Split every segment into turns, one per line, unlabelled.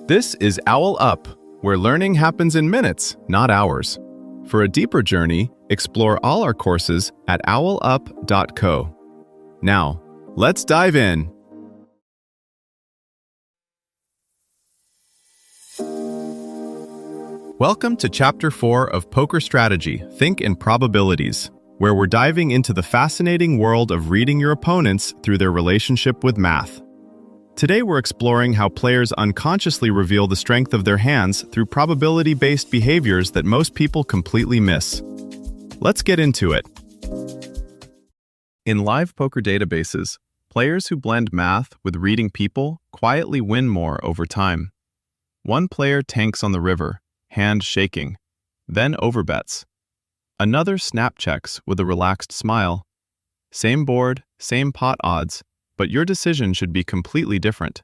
This is OwlUp, where learning happens in minutes, not hours. For a deeper journey, explore all our courses at owlup.co. Now, let's dive in. Welcome to Chapter 4 of Poker Strategy, Think in Probabilities, where we're diving into the fascinating world of reading your opponents through their relationship with math. Today we're exploring how players unconsciously reveal the strength of their hands through probability-based behaviors that most people completely miss. Let's get into it. In live poker databases, players who blend math with reading people quietly win more over time. One player tanks on the river, hand shaking, then overbets. Another snap checks with a relaxed smile. Same board, same pot odds, but your decision should be completely different.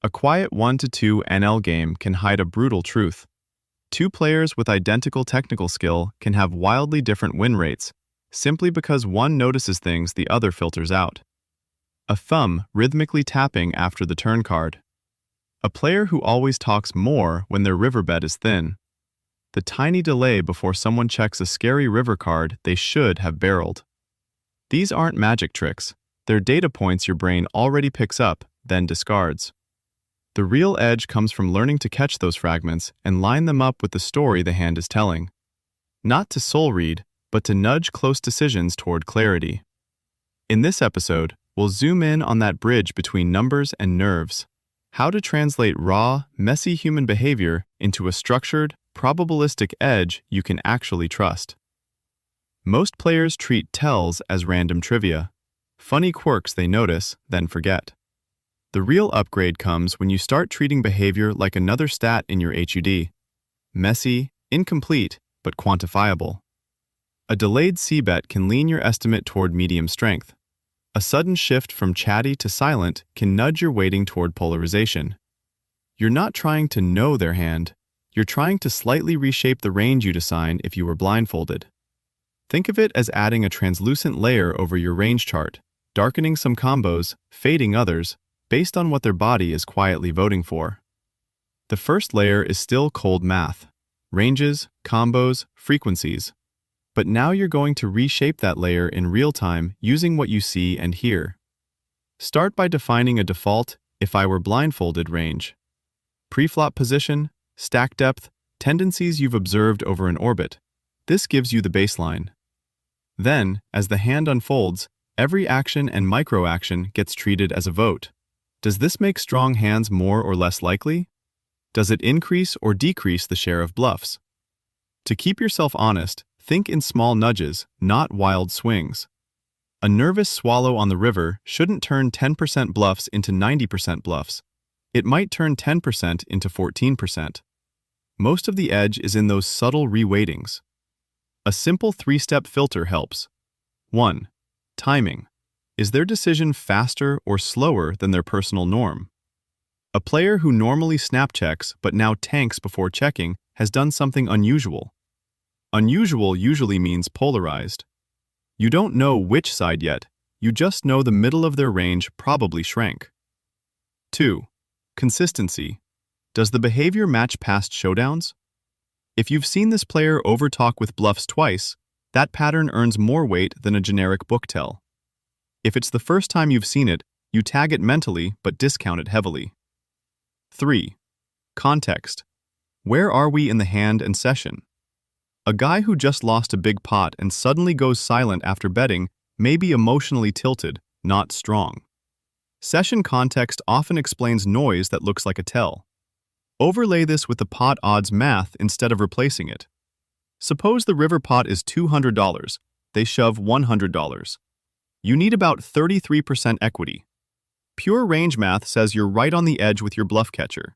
A quiet 1-2 NL game can hide a brutal truth. Two players with identical technical skill can have wildly different win rates, simply because one notices things the other filters out. A thumb rhythmically tapping after the turn card. A player who always talks more when their river bet is thin. The tiny delay before someone checks a scary river card they should have barreled. These aren't magic tricks. They're data points your brain already picks up, then discards. The real edge comes from learning to catch those fragments and line them up with the story the hand is telling. Not to soul read, but to nudge close decisions toward clarity. In this episode, we'll zoom in on that bridge between numbers and nerves. How to translate raw, messy human behavior into a structured, probabilistic edge you can actually trust. Most players treat tells as random trivia. Funny quirks they notice, then forget. The real upgrade comes when you start treating behavior like another stat in your HUD. Messy, incomplete, but quantifiable. A delayed C-bet can lean your estimate toward medium strength. A sudden shift from chatty to silent can nudge your weighting toward polarization. You're not trying to know their hand. You're trying to slightly reshape the range you'd assign if you were blindfolded. Think of it as adding a translucent layer over your range chart, darkening some combos, fading others, based on what their body is quietly voting for. The first layer is still cold math, ranges, combos, frequencies. But now you're going to reshape that layer in real time using what you see and hear. Start by defining a default if I were blindfolded range. Pre-flop position, stack depth, tendencies you've observed over an orbit. This gives you the baseline. Then, as the hand unfolds, every action and micro-action gets treated as a vote. Does this make strong hands more or less likely? Does it increase or decrease the share of bluffs? To keep yourself honest, think in small nudges, not wild swings. A nervous swallow on the river shouldn't turn 10% bluffs into 90% bluffs. It might turn 10% into 14%. Most of the edge is in those subtle reweightings. A simple three-step filter helps. 1. Timing. Is their decision faster or slower than their personal norm? A player who normally snap checks but now tanks before checking has done something unusual. Unusual usually means polarized. You don't know which side yet, you just know the middle of their range probably shrank. 2. Consistency. Does the behavior match past showdowns? If you've seen this player overtalk with bluffs twice, that pattern earns more weight than a generic book tell. If it's the first time you've seen it, you tag it mentally but discount it heavily. 3. Context. Where are we in the hand and session? A guy who just lost a big pot and suddenly goes silent after betting may be emotionally tilted, not strong. Session context often explains noise that looks like a tell. Overlay this with the pot odds math instead of replacing it. Suppose the river pot is $200, they shove $100. You need about 33% equity. Pure range math says you're right on the edge with your bluff catcher.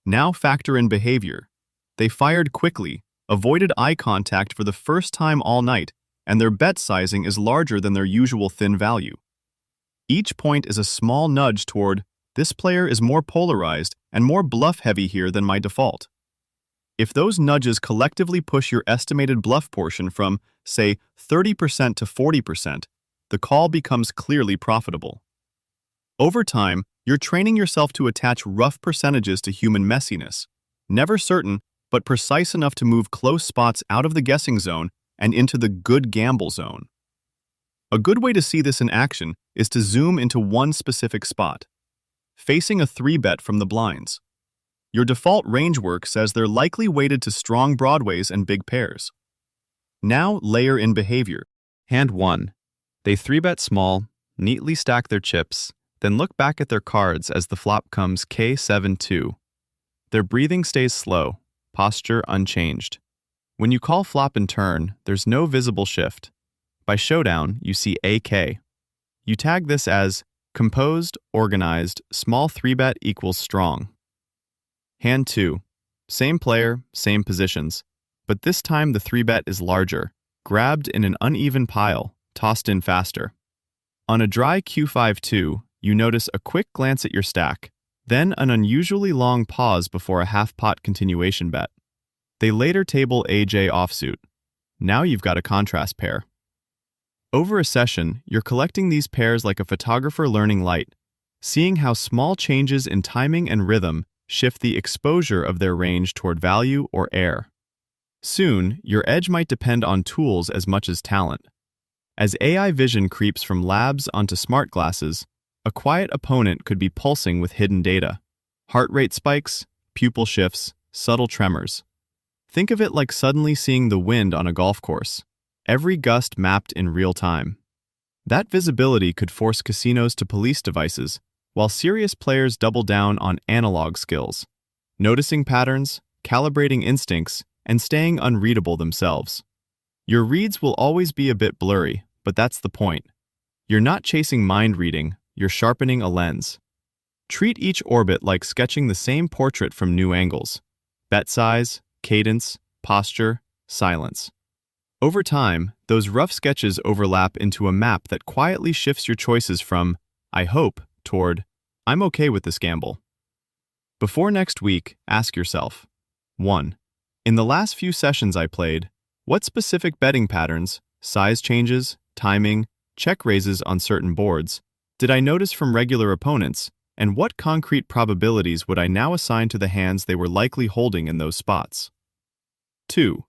Now factor in behavior. They fired quickly, avoided eye contact for the first time all night, and their bet sizing is larger than their usual thin value. Each point is a small nudge toward, this player is more polarized and more bluff-heavy here than my default. If those nudges collectively push your estimated bluff portion from, say, 30% to 40%, the call becomes clearly profitable. Over time, You're training yourself to attach rough percentages to human messiness, never certain, but precise enough to move close spots out of the guessing zone and into the good gamble zone. A good way to see this in action is to zoom into one specific spot, facing a 3-bet from the blinds. Your default range work says they're likely weighted to strong broadways and big pairs. Now layer in behavior. Hand 1. They 3-bet small, neatly stack their chips, then look back at their cards as the flop comes K7-2. Their breathing stays slow, posture unchanged. When you call flop and turn, there's no visible shift. By showdown, you see AK. You tag this as composed, organized, small 3-bet equals strong. Hand 2. Same player, same positions, but this time the 3-bet is larger, grabbed in an uneven pile, tossed in faster. On a dry Q5-2, you notice a quick glance at your stack, then an unusually long pause before a half-pot continuation bet. They later table AJ offsuit. Now you've got a contrast pair. Over a session, you're collecting these pairs like a photographer learning light, seeing how small changes in timing and rhythm shift the exposure of their range toward value or air. Soon, your edge might depend on tools as much as talent. As AI vision creeps from labs onto smart glasses, a quiet opponent could be pulsing with hidden data. Heart rate spikes, pupil shifts, subtle tremors. Think of it like suddenly seeing the wind on a golf course, every gust mapped in real time. That visibility could force casinos to police devices, while serious players double down on analog skills, noticing patterns, calibrating instincts, and staying unreadable themselves. Your reads will always be a bit blurry, but that's the point. You're not chasing mind reading, you're sharpening a lens. Treat each orbit like sketching the same portrait from new angles. Bet size, cadence, posture, silence. Over time, those rough sketches overlap into a map that quietly shifts your choices from, I hope, toward, I'm okay with this gamble. Before next week, ask yourself, 1. In the last few sessions I played, what specific betting patterns, size changes, timing, check raises on certain boards, did I notice from regular opponents, and what concrete probabilities would I now assign to the hands they were likely holding in those spots? 2.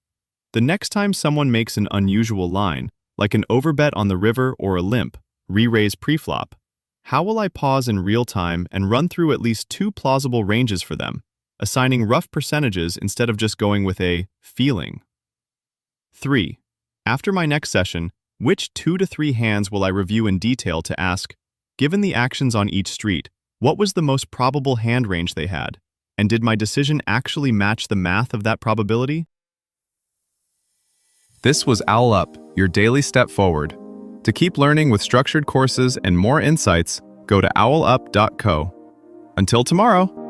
The next time someone makes an unusual line, like an overbet on the river or a limp, re-raise preflop, how will I pause in real time and run through at least 2 plausible ranges for them, assigning rough percentages instead of just going with a feeling? 3. After my next session, which 2 to 3 hands will I review in detail to ask, given the actions on each street, what was the most probable hand range they had? And did my decision actually match the math of that probability? This was OwlUp, your daily step forward. To keep learning with structured courses and more insights, go to owlup.co. Until tomorrow!